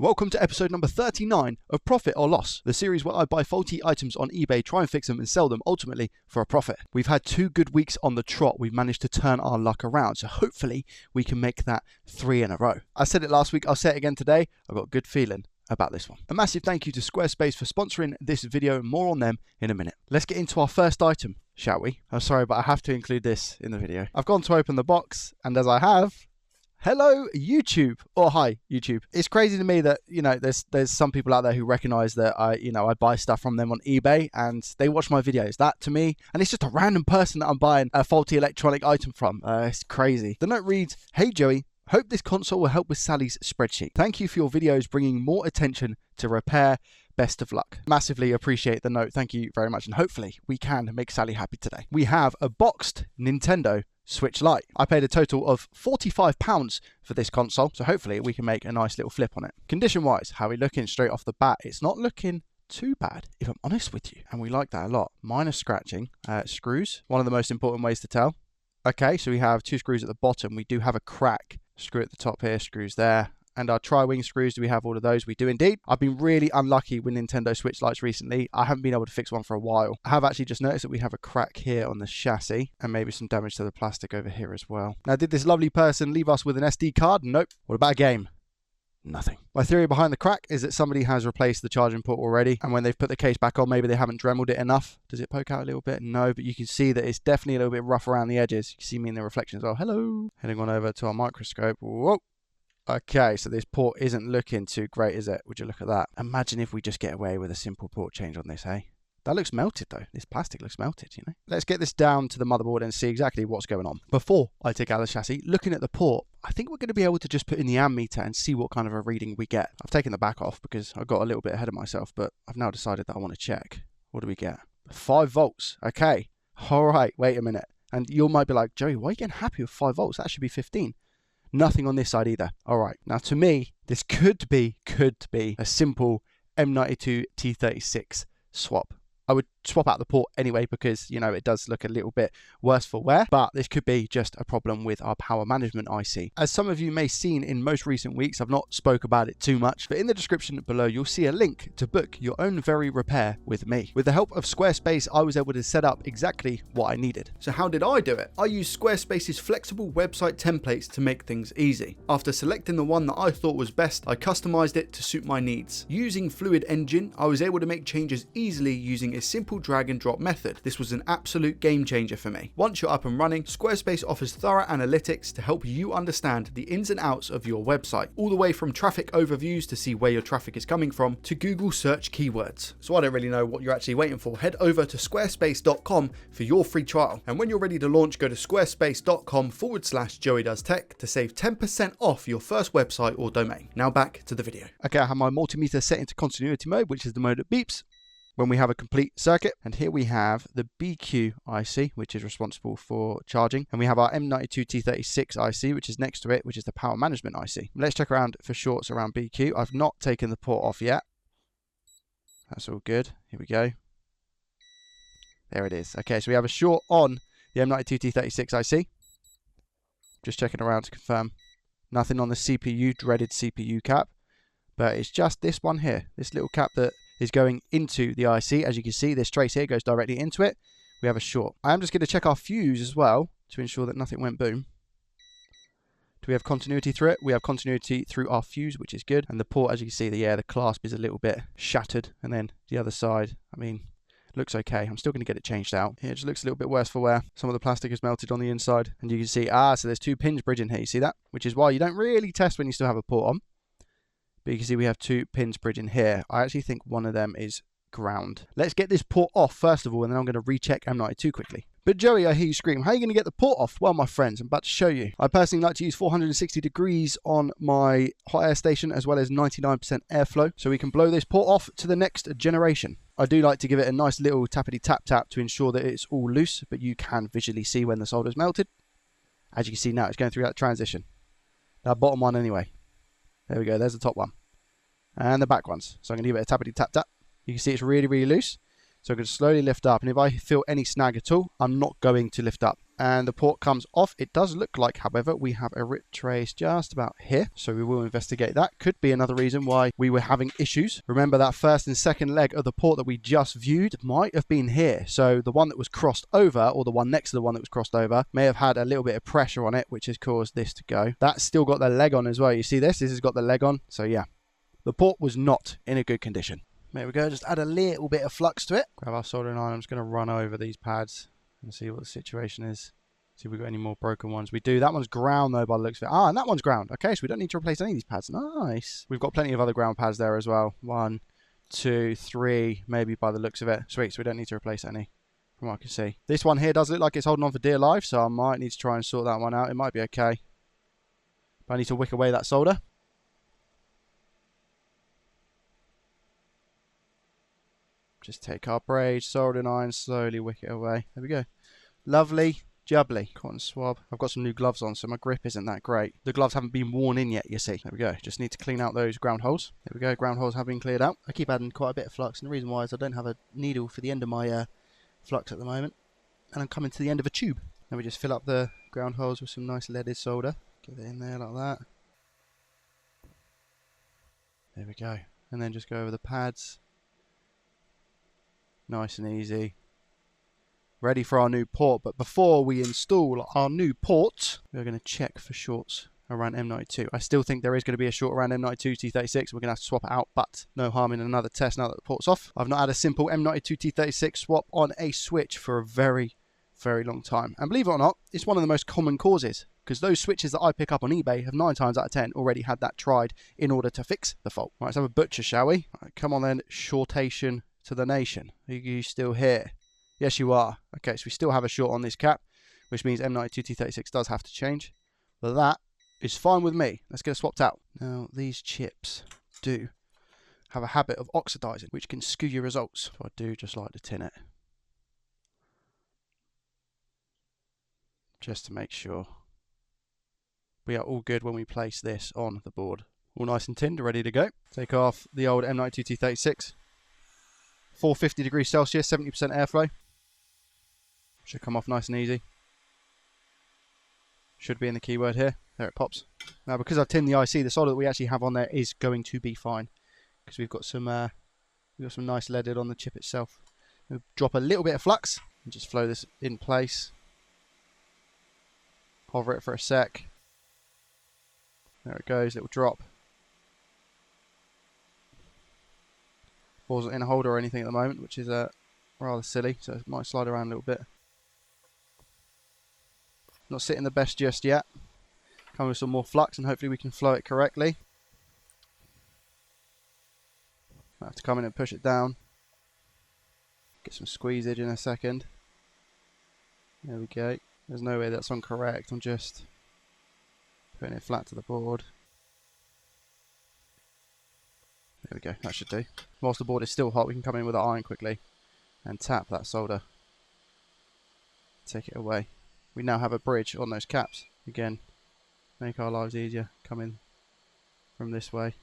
Welcome to episode number 39 of Profit or Loss, the series where I buy faulty items on eBay, try and fix them and sell them ultimately for a profit. We've had 2 good weeks on the trot. We've managed to turn our luck around, so hopefully we can make that 3 in a row. I said it last week, I'll say it again today. I've got a good feeling about this one. A massive thank you to Squarespace for sponsoring this video. More on them in a minute. Let's get into our first item, shall we? I'm sorry, but I have to include this in the video. I've gone to open the box, and as I have, hello YouTube, or hi YouTube. It's crazy to me that, you know, there's some people out there who recognize that I buy stuff from them on eBay and they watch my videos. That to me, and it's just a random person that I'm buying a faulty electronic item from. It's crazy. The note reads, "Hey Joey, hope this console will help with Sally's spreadsheet. Thank you for your videos bringing more attention to repair. Best of luck." Massively appreciate the note. Thank you very much. And hopefully we can make Sally happy today. We have a boxed Nintendo Switch Lite. I paid a total of £45 for this console, so hopefully we can make a nice little flip on it. Condition wise, how are we looking straight off the bat? It's not looking too bad, if I'm honest with you, and we like that a lot. Minor scratching. Screws, one of the most important ways to tell. Okay, so we have 2 screws at the bottom. We do have a crack. Screw at the top here, screws there. And our tri-wing screws, do we have all of those? We do indeed. I've been really unlucky with Nintendo Switch Lites recently. I haven't been able to fix one for a while. I have actually just noticed that we have a crack here on the chassis and maybe some damage to the plastic over here as well. Now, did this lovely person leave us with an SD card? Nope. What about a game? Nothing. My theory behind the crack is that somebody has replaced the charging port already, and when they've put the case back on, maybe they haven't dremeled it enough. Does it poke out a little bit? No, but you can see that it's definitely a little bit rough around the edges. You can see me in the reflection as well. Hello. Heading on over to our microscope. Whoa. Okay, so this port isn't looking too great, is it? Would you look at that? Imagine if we just get away with a simple port change on this, eh? That looks melted though. This plastic looks melted, you know? Let's get this down to the motherboard and see exactly what's going on. Before I take out the chassis, looking at the port, I think we're going to be able to just put in the ammeter and see what kind of a reading we get. I've taken the back off because I got a little bit ahead of myself, but I've now decided that I want to check. What do we get? 5 volts. Okay. All right, wait a minute. And you might be like, Joey, why are you getting happy with 5 volts? That should be 15. Nothing on this side either. All right. Now, to me, this could be a simple M92 T36 swap. I would swap out the port anyway because, you know, it does look a little bit worse for wear, but this could be just a problem with our power management IC. As some of you may have seen in most recent weeks, I've not spoke about it too much, but in the description below, you'll see a link to book your own very repair with me. With the help of Squarespace, I was able to set up exactly what I needed. So how did I do it? I used Squarespace's flexible website templates to make things easy. After selecting the one that I thought was best, I customized it to suit my needs. Using Fluid Engine, I was able to make changes easily using a simple drag and drop method. This was an absolute game changer for me. Once you're up and running, Squarespace offers thorough analytics to help you understand the ins and outs of your website, all the way from traffic overviews to see where your traffic is coming from to Google search keywords. So I don't really know what you're actually waiting for. Head over to squarespace.com for your free trial. And when you're ready to launch, go to squarespace.com/JoeyDoesTech to save 10% off your first website or domain. Now back to the video. Okay, I have my multimeter set into continuity mode, which is the mode that beeps when we have a complete circuit. And here we have the BQ IC, which is responsible for charging. And we have our M92 T36 IC, which is next to it, which is the power management IC. Let's check around for shorts around BQ. I've not taken the port off yet. That's all good. Here we go. There it is. Okay, so we have a short on the M92 T36 IC. Just checking around to confirm. Nothing on the CPU, dreaded CPU cap. But it's just this one here, this little cap that is going into the IC. As you can see, this trace here goes directly into it. We have a short. I am just going to check our fuse as well to ensure that nothing went boom. Do we have continuity through it? We have continuity through our fuse, which is good. And the port, as you can see, the clasp is a little bit shattered. And then the other side, I mean, looks okay. I'm still going to get it changed out. Here, it just looks a little bit worse for wear. Some of the plastic is melted on the inside. And you can see, so there's 2 pins bridging here. You see that? Which is why you don't really test when you still have a port on. But you can see we have 2 pins bridging here. I actually think one of them is ground. Let's get this port off first of all, and then I'm going to recheck M92 quickly. But Joey, I hear you scream, how are you going to get the port off? Well, my friends, I'm about to show you. I personally like to use 460 degrees on my hot air station, as well as 99% airflow, so we can blow this port off to the next generation. I do like to give it a nice little tappity tap tap to ensure that it's all loose, but you can visually see when the solder's melted. As you can see now, it's going through that transition. That bottom one anyway. There we go, there's the top one. And the back ones. So I'm going to give it a tappity tap tap. You can see it's really, really loose. So I'm going to slowly lift up. And if I feel any snag at all, I'm not going to lift up. and the port comes off. It does look like, however, we have a rip trace just about here, so we will investigate that. Could be another reason why we were having issues. Remember, that first and second leg of the port that we just viewed might have been here, so the one that was crossed over, or the one next to the one that was crossed over, may have had a little bit of pressure on it, which has caused this to go. That's still got the leg on as well. You see this has got the leg on, so yeah, the port was not in a good condition. There we go, just add a little bit of flux to it. Grab our soldering iron. I'm just going to run over these pads and see what the situation is. See if we've got any more broken ones. We do. That one's ground though by the looks of it. Ah, and that one's ground. Okay, so we don't need to replace any of these pads. Nice. We've got plenty of other ground pads there as well. 1, 2, 3, maybe by the looks of it. Sweet, so we don't need to replace any from what I can see. This one here does look like it's holding on for dear life, so I might need to try and sort that one out. It might be okay. But I need to wick away that solder. Just take our braid, soldering iron, slowly wick it away. There we go. Lovely, jubbly. Cotton swab. I've got some new gloves on, so my grip isn't that great. The gloves haven't been worn in yet, you see. There we go. Just need to clean out those ground holes. There we go. Ground holes have been cleared out. I keep adding quite a bit of flux, and the reason why is I don't have a needle for the end of my flux at the moment. And I'm coming to the end of a tube. Now we just fill up the ground holes with some nice leaded solder. Get it in there like that. There we go. And then just go over the pads. Nice and easy. Ready for our new port, but before we install our new port, we're going to check for shorts around M92. I still think there is going to be a short around M92 T36. We're going to have to swap it out, but no harm in another test now that the port's off. I've not had a simple M92 T36 swap on a switch for a very, very long time. And believe it or not, it's one of the most common causes, because those switches that I pick up on eBay have 9 times out of 10 already had that tried in order to fix the fault. Right, let's have a butcher, shall we? Right, come on then, shortation to the nation. Are you still here? Yes, you are. Okay, so we still have a short on this cap, which means M92 T36 does have to change. But that is fine with me. Let's get it swapped out. Now, these chips do have a habit of oxidizing, which can skew your results. So I do just like to tin it, just to make sure we are all good when we place this on the board. All nice and tinned, ready to go. Take off the old M92 T36. 450 degrees Celsius, 70% airflow. Should come off nice and easy. Should be in the keyword here. There it pops. Now, because I've tinned the IC, the solder that we actually have on there is going to be fine, because we've got some nice leaded on the chip itself. We'll drop a little bit of flux and just flow this in place. Hover it for a sec. There it goes, little drop. Wasn't in a holder or anything at the moment, which is rather silly, so it might slide around a little bit. Not sitting the best just yet. Come with some more flux and hopefully we can flow it correctly. I have to come in and push it down. Get some squeezage in a second. There we go. There's no way that's on correct. I'm just putting it flat to the board. There we go, that should do. Whilst the board is still hot, we can come in with our iron quickly and tap that solder. Take it away. We now have a bridge on those caps. Again, make our lives easier. Come in from this way.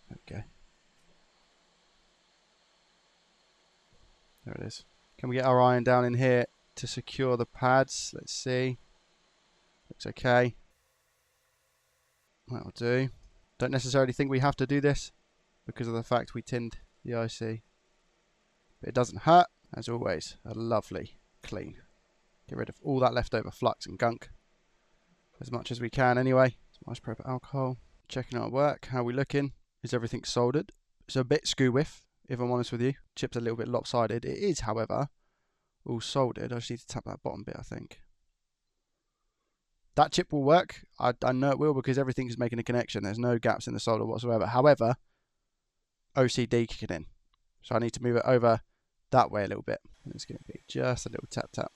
There we go. There it is. Can we get our iron down in here to secure the pads? Let's see. Looks okay. That'll do. Don't necessarily think we have to do this because of the fact we tinned the IC. But it doesn't hurt. As always, a lovely clean. Get rid of all that leftover flux and gunk as much as we can anyway. Some isopropyl alcohol. Checking our work. How are we looking? Is everything soldered? It's a bit skew whiff, if I'm honest with you. Chip's a little bit lopsided. It is, however, all soldered. I just need to tap that bottom bit, I think. That chip will work. I know it will because everything is making a connection. There's no gaps in the solder whatsoever. However, OCD kicking in. So I need to move it over that way a little bit. And it's going to be just a little tap tap.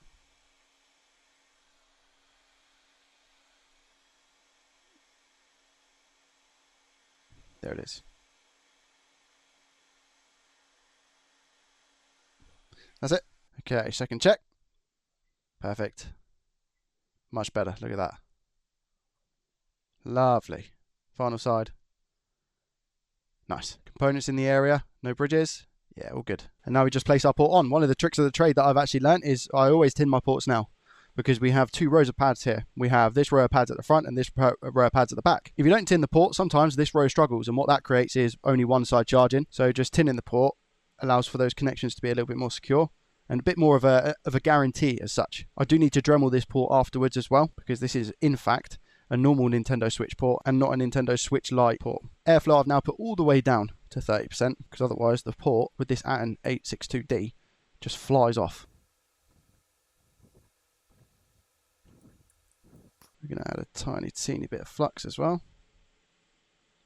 There it is. That's it. Okay, second check. Perfect. Much better. Look at that. Lovely. Final side. Nice. Components in the area, no bridges. Yeah, all good. And now we just place our port on. One of the tricks of the trade that I've actually learned is I always tin my ports now, because we have 2 rows of pads here. We have this row of pads at the front and this row of pads at the back. If you don't tin the port, sometimes this row struggles, and what that creates is only one side charging. So just tinning the port allows for those connections to be a little bit more secure and a bit more of a guarantee as such. I do need to Dremel this port afterwards as well, because this is in fact a normal Nintendo Switch port and not a Nintendo Switch Lite port. Airflow I've now put all the way down to 30%, because otherwise the port with this Atom 862D just flies off. We're going to add a tiny, teeny bit of flux as well.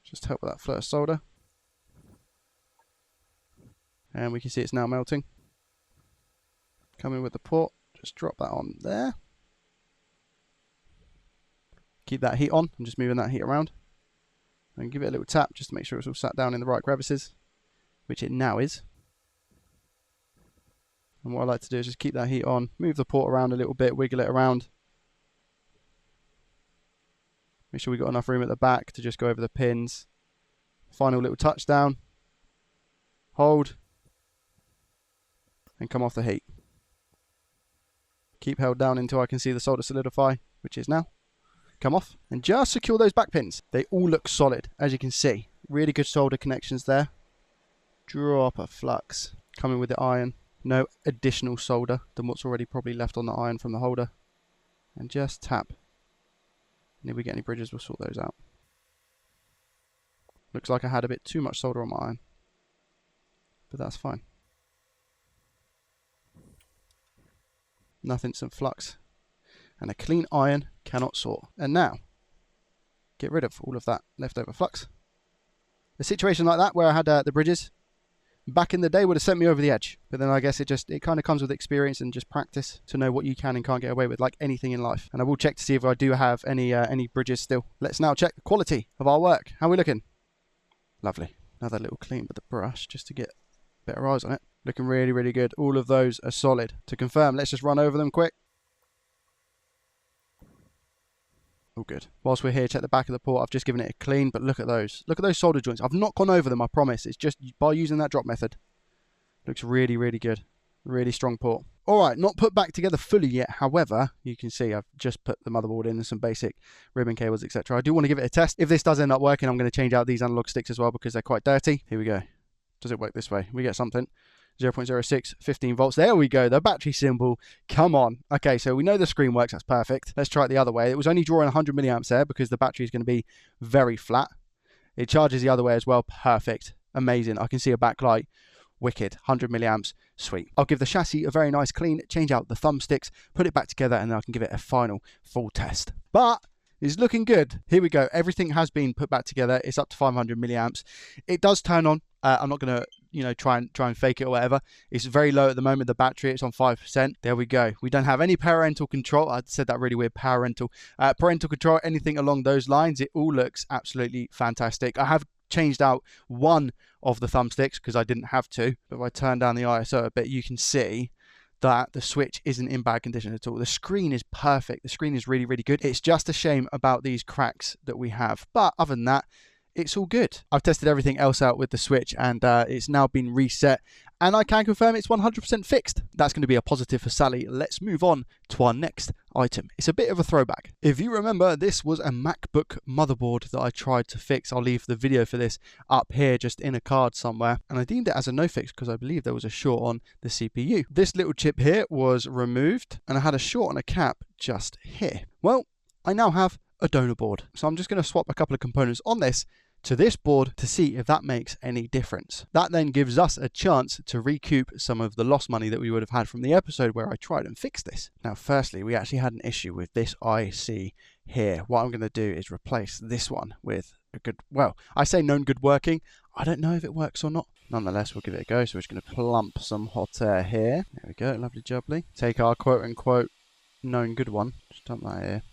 Just help with that flow of solder. And we can see it's now melting. Coming with the port, just drop that on there. Keep that heat on. I'm just moving that heat around. And give it a little tap just to make sure it's all sat down in the right crevices, which it now is. And what I like to do is just keep that heat on, move the port around a little bit, wiggle it around. Make sure we've got enough room at the back to just go over the pins. Final little touchdown. Hold. And come off the heat. Keep held down until I can see the solder solidify, which is now. Come off. And just secure those back pins. They all look solid, as you can see. Really good solder connections there. Drop a flux. Coming with the iron. No additional solder than what's already probably left on the iron from the holder. And just tap. And if we get any bridges, we'll sort those out. Looks like I had a bit too much solder on my iron, but that's fine. Nothing, some flux. And a clean iron cannot sort. And now, get rid of all of that leftover flux. A situation like that where I had the bridges, back in the day would have sent me over the edge. But then I guess it kind of comes with experience and just practice to know what you can and can't get away with, like anything in life. And I will check to see if I do have any bridges still. Let's now check the quality of our work. How are we looking? Lovely. Another little clean with the brush just to get better eyes on it. Looking really, really good. All of those are solid. To confirm, let's just run over them quick. All good. Whilst we're here, check the back of the port. I've just given it a clean, but look at those. Look at those solder joints. I've not gone over them, I promise. It's just by using that drop method. Looks really, really good. Really strong port. All right, not put back together fully yet. However, you can see I've just put the motherboard in and some basic ribbon cables, etc. I do want to give it a test. If this does end up working, I'm going to change out these analog sticks as well because they're quite dirty. Here we go. Does it work this way? We get something. 0.06, 15 volts. There we go. The battery symbol. Come on. Okay, so we know the screen works. That's perfect. Let's try it the other way. It was only drawing 100 milliamps there because the battery is going to be very flat. It charges the other way as well. Perfect. Amazing. I can see a backlight. Wicked. 100 milliamps. Sweet. I'll give the chassis a very nice clean, change out the thumbsticks, put it back together, and then I can give it a final full test. But it's looking good. Here we go. Everything has been put back together. It's up to 500 milliamps. It does turn on. I'm not going to, try and fake it or whatever. It's very low at the moment. The battery, it's on 5%. There we go. We don't have any parental control. I said that really weird. Parental control, anything along those lines. It all looks absolutely fantastic. I have changed out one of the thumbsticks because I didn't have to. But if I turn down the ISO a bit, you can see that the switch isn't in bad condition at all. The screen is perfect. The screen is really, really good. It's just a shame about these cracks that we have. But other than that, it's all good. I've tested everything else out with the switch and it's now been reset. And I can confirm it's 100% fixed. That's going to be a positive for Sally. Let's move on to our next item. It's a bit of a throwback. If you remember, this was a MacBook motherboard that I tried to fix. I'll leave the video for this up here, just in a card somewhere. And I deemed it as a no fix because I believe there was a short on the CPU. This little chip here was removed and I had a short on a cap just here. Well, I now have a donor board. So I'm just going to swap a couple of components on this to this board to see if that makes any difference. That then gives us a chance to recoup some of the lost money that we would have had from the episode where I tried and fixed this. Now, firstly, we actually had an issue with this IC here. What I'm going to do is replace this one with a good, well, I say known good working. I don't know if it works or not. Nonetheless, we'll give it a go. So we're just going to plump some hot air here. There we go, lovely jubbly. Take our quote unquote known good one. Just dump that here.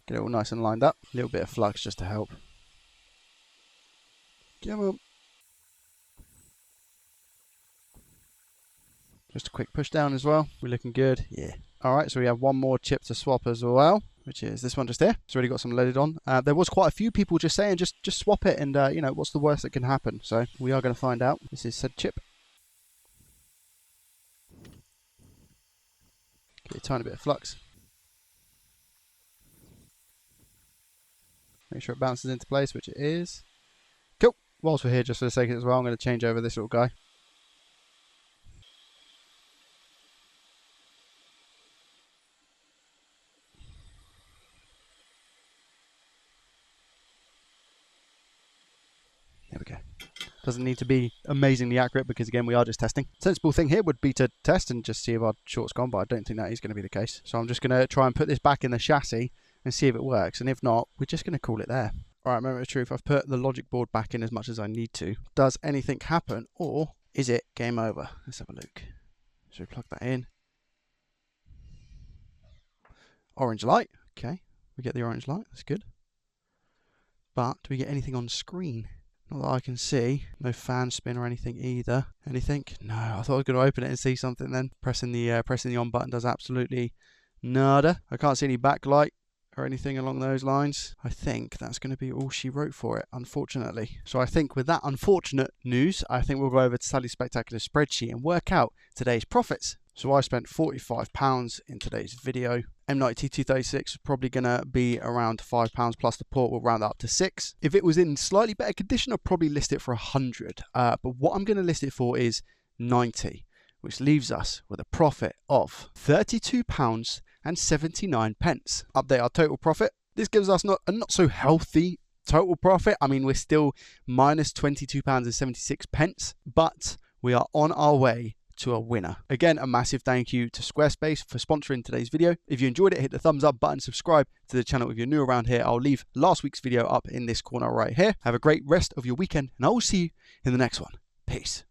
Get it all nice and lined up. A little bit of flux just to help. Come on. Just a quick push down as well. We're looking good. Yeah. Alright, so we have one more chip to swap as well. which is this one just here. It's already got some loaded on. There was quite a few people just saying just swap it, and you know, what's the worst that can happen? So we are going to find out. This is said chip. Get a tiny bit of flux. Make sure it bounces into place, which it is. Cool. Whilst we're here, just for a second as well, I'm going to change over this little guy. There we go. Doesn't need to be amazingly accurate because, again, we are just testing. Sensible thing here would be to test and just see if our short's gone, but I don't think that is going to be the case. So I'm just going to try and put this back in the chassis and see if it works. And if not, we're just going to call it there. All right, moment of truth. I've put the logic board back in as much as I need to. Does anything happen, or is it game over? Let's have a look. So we plug that in. Orange light. Okay, we get the orange light. That's good. But do we get anything on screen? Not that I can see. No fan spin or anything either. Anything? No, I thought I was going to open it and see something then. Pressing the on button does absolutely nada. I can't see any backlight or anything along those lines. I think that's going to be all she wrote for it, unfortunately. So I think with that unfortunate news, I think we'll go over to Sally's Spectacular spreadsheet and work out today's profits. So I spent £45 in today's video. M90 236 is probably going to be around £5 plus the port. We'll round that up to 6. If it was in slightly better condition, I'd probably list it for 100. But what I'm going to list it for is 90, which leaves us with a profit of £32.79. Update our total profit. This gives us a not so healthy total profit. I mean, we're still minus £22.76, but we are on our way to a winner. Again, a massive thank you to Squarespace for sponsoring today's video. If you enjoyed it, hit the thumbs up button, subscribe to the channel if you're new around here. I'll leave last week's video up in this corner right here. Have a great rest of your weekend, and I will see you in the next one. Peace.